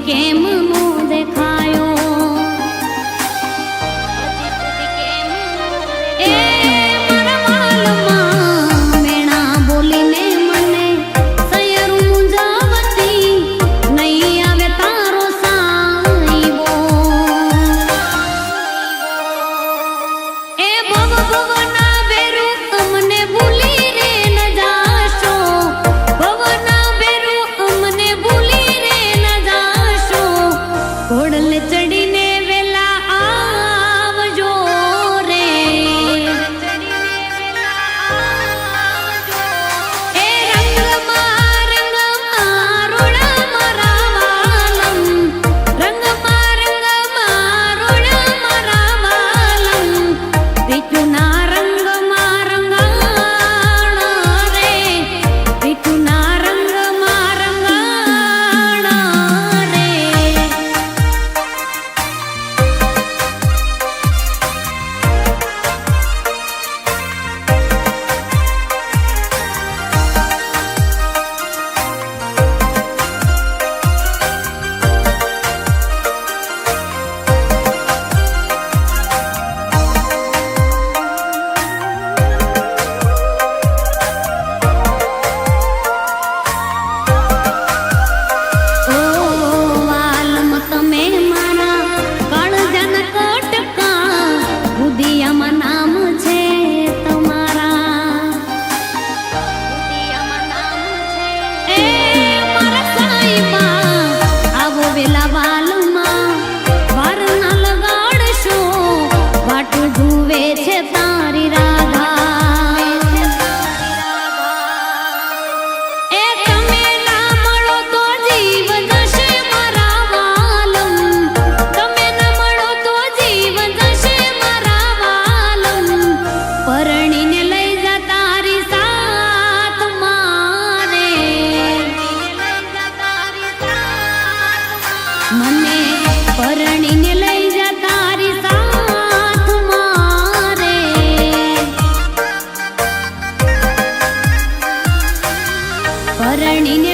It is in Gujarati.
કેમ નો દેખાયો એ મારા વાલમાં મેણા બોલીને મને સયરું મુંજાવતી નહીં આવે તારો સાઈબો એ ભવ ભવના બેરુ અમને ભૂલી રે ન જાશો ભવના બેરુ અમને ભૂલી રે ન જાશો ઘોડલ ચડીને વેલા આવજો રે એ રંગમાં રોડા મારા વાલમ રંગમાં રોડા મારા વાલમ રીતુના રંગમાં રંગાણા રે રીતુના રંગમાં રંગાણા રે ઓ વાલમ તમે મારા કાળજાના કટકા બુધિયામાં નામ છે તમારા એ મારા સાઈબા આવો વેલા વાલમાં વાર ના લગાડશો વાટું જુએ છે તારી રાધા એ તમે ના મળો તો જીવ જશે મારા વાલમ તમે ના મળો તો જીવ જશે મારા વાલમ પરણીને લઈ જા તારી સાથ મારે મને પરણીને લઈ જા તારી સાથ મારે પરણીને